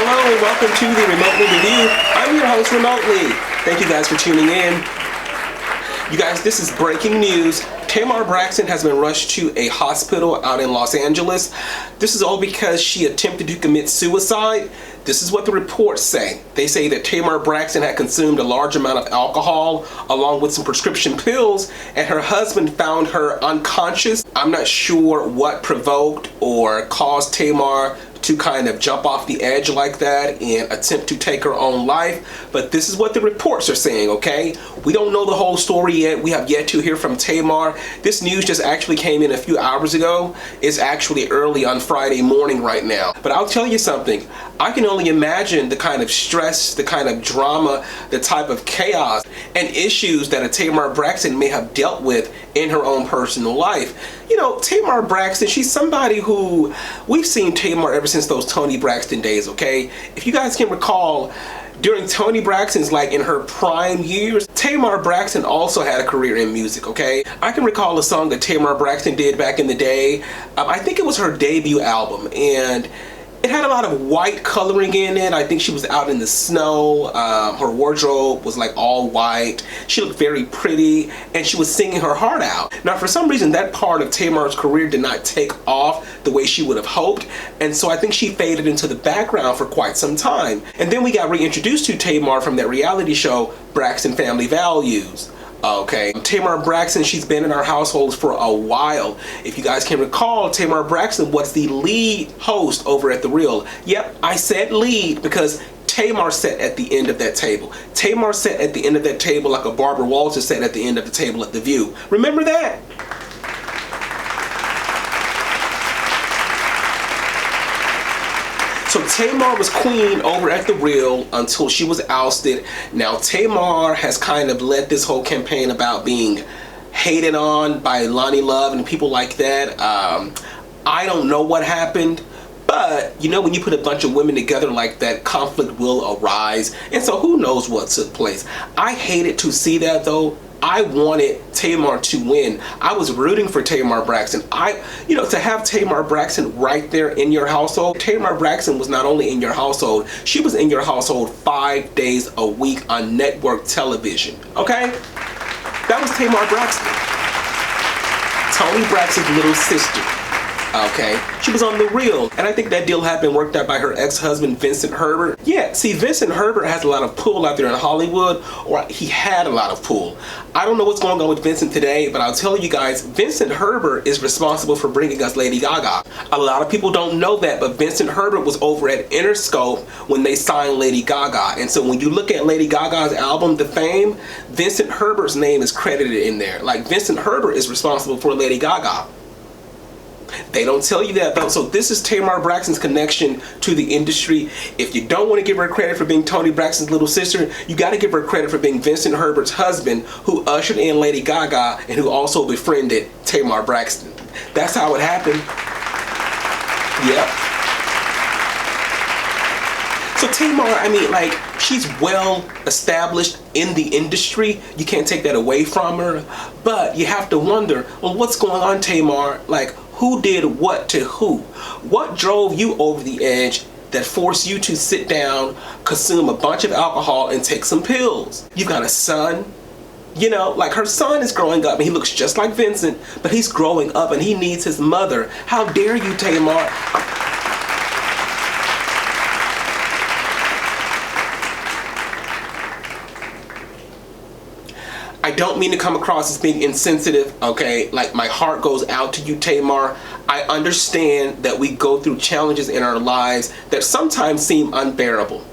Hello and welcome to the Remotely Review. I'm your host remotely. Thank you guys for tuning in. You guys, this is breaking news. Tamar Braxton has been rushed to a hospital out in Los Angeles. This is all because she attempted to commit suicide. This is what the reports say. They say that Tamar Braxton had consumed a large amount of alcohol along with some prescription pills, and her husband found her unconscious. I'm not sure what provoked or caused Tamar to kind of jump off the edge like that and attempt to take her own life, but this is what the reports are saying, okay? We don't know the whole story yet. We have yet to hear from Tamar. This news just actually came in a few hours ago. It's actually early on Friday morning right now. But I'll tell you something. I can only imagine the kind of stress, the kind of drama, the type of chaos and issues that a Tamar Braxton may have dealt with in her own personal life. You know, Tamar Braxton, she's somebody who, we've seen Tamar ever since those Toni Braxton days, okay? If you guys can recall, during Toni Braxton's, like in her prime years, Tamar Braxton also had a career in music, okay? I can recall a song that Tamar Braxton did back in the day. I think it was her debut album, and it had a lot of white coloring in it. I think she was out in the snow. Her wardrobe was like all white. She looked very pretty and she was singing her heart out. Now, for some reason, that part of Tamar's career did not take off the way she would have hoped. And so I think she faded into the background for quite some time. And then we got reintroduced to Tamar from that reality show, Braxton Family Values. Okay, Tamar Braxton, she's been in our households for a while. If you guys can recall, Tamar Braxton was the lead host over at The Real. Yep, I said lead because Tamar sat at the end of that table. Tamar sat at the end of that table like a Barbara Walters sat at the end of the table at The View. Remember that? So Tamar was queen over at The Real until she was ousted. Now Tamar has kind of led this whole campaign about being hated on by Lonnie Love and people like that. I don't know what happened, but you know, when you put a bunch of women together like that, conflict will arise. And so who knows what took place. I hated to see that though. I wanted Tamar to win. I was rooting for Tamar Braxton. To have Tamar Braxton right there in your household. Tamar Braxton was not only in your household, she was in your household 5 days a week on network television. Okay? That was Tamar Braxton. Toni Braxton's little sister. Okay, she was on The Real, and I think that deal had been worked out by her ex-husband Vincent Herbert. Yeah, see, Vincent Herbert has a lot of pull out there in Hollywood, or he had a lot of pull. I don't know what's going on with Vincent today, but I'll tell you guys, Vincent Herbert is responsible for bringing us Lady Gaga. A lot of people don't know that, but Vincent Herbert was over at Interscope when they signed Lady Gaga, and so when you look at Lady Gaga's album, The Fame, Vincent Herbert's name is credited in there. Like, Vincent Herbert is responsible for Lady Gaga. They don't tell you that though. So this is Tamar Braxton's connection to the industry. If you don't want to give her credit for being Toni Braxton's little sister, you got to give her credit for being Vincent Herbert's husband, who ushered in Lady Gaga and who also befriended Tamar Braxton. That's how it happened. Yep. So Tamar, I mean, like, she's well established in the industry. You can't take that away from her. But you have to wonder, well, what's going on, Tamar? Like, who did what to who? What drove you over the edge that forced you to sit down, consume a bunch of alcohol, and take some pills? You've got a son. You know, like, her son is growing up and he looks just like Vincent, but he's growing up and he needs his mother. How dare you, Tamar? I don't mean to come across as being insensitive, okay? Like, my heart goes out to you, Tamar. I understand that we go through challenges in our lives that sometimes seem unbearable.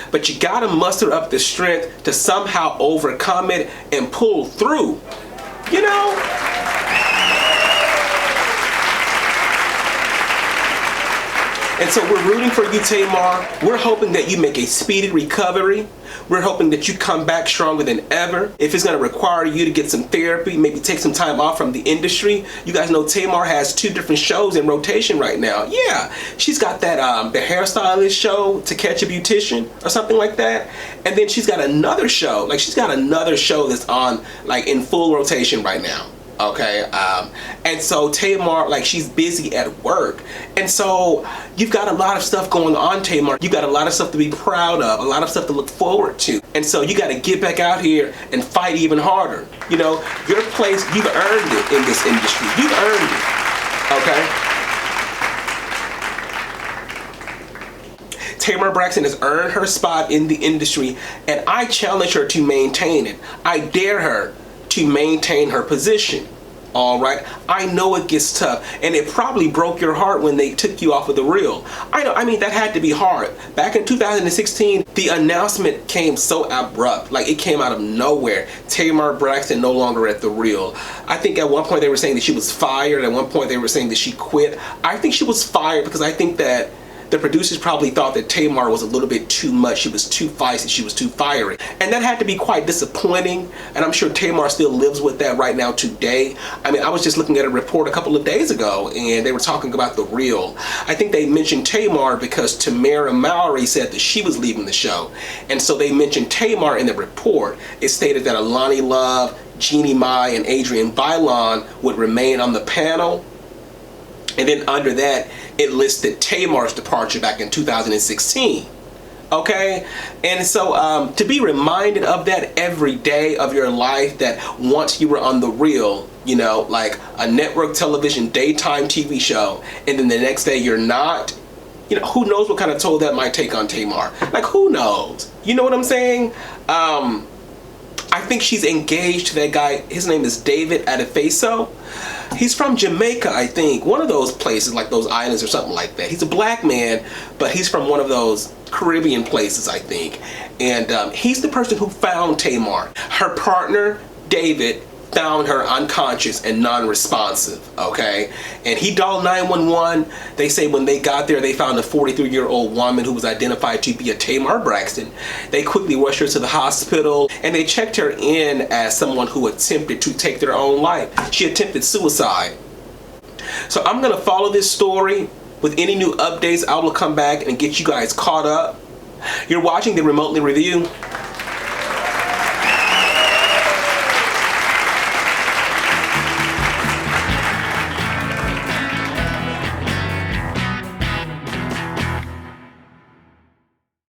But you gotta muster up the strength to somehow overcome it and pull through, you know? And so we're rooting for you, Tamar. We're hoping that you make a speedy recovery. We're hoping that you come back stronger than ever. If it's going to require you to get some therapy, maybe take some time off from the industry. You guys know Tamar has 2 different shows in rotation right now. Yeah, she's got that the hairstylist show, To Catch a Beautician or something like that. And then she's got another show. Like, she's got another show that's on, like, in full rotation right now. Okay, and so Tamar, like, she's busy at work, and so you've got a lot of stuff going on, Tamar. You got a lot of stuff to be proud of, a lot of stuff to look forward to, and so you got to get back out here and fight even harder. You know, your place, you've earned it in this industry. You've earned it. Okay. Tamar Braxton has earned her spot in the industry, and I challenge her to maintain it. I dare her to maintain her position. All right, I know it gets tough, and it probably broke your heart when they took you off of The Real. I know, I mean, that had to be hard. Back in 2016, the announcement came so abrupt, like it came out of nowhere. Tamar Braxton no longer at The Real. I think at one point they were saying that she was fired. At one point they were saying that she quit. I think she was fired because I think that the producers probably thought that Tamar was a little bit too much. She was too feisty. She was too fiery. And that had to be quite disappointing. And I'm sure Tamar still lives with that right now today. I mean, I was just looking at a report a couple of days ago, and they were talking about The Real. I think they mentioned Tamar because Tamara Mowry said that she was leaving the show. And so they mentioned Tamar in the report. It stated that Alani Love, Jeannie Mai, and Adrienne Bailon would remain on the panel. And then under that, it listed Tamar's departure back in 2016. Okay? And so to be reminded of that every day of your life, that once you were on The Real, you know, like a network television daytime TV show, and then the next day you're not, you know, who knows what kind of toll that might take on Tamar. Like, who knows? You know what I'm saying? I think she's engaged to that guy. His name is David Adefeso. He's from Jamaica, I think. One of those places, like those islands or something like that. He's a black man, but he's from one of those Caribbean places, I think. And he's the person who found Tamar. Her partner, David, found her unconscious and non-responsive, okay? And he dialed 911. They say when they got there, they found a 43-year-old woman who was identified to be a Tamar Braxton. They quickly rushed her to the hospital, and they checked her in as someone who attempted to take their own life. She attempted suicide. So I'm gonna follow this story. With any new updates, I will come back and get you guys caught up. You're watching the Remotely Review.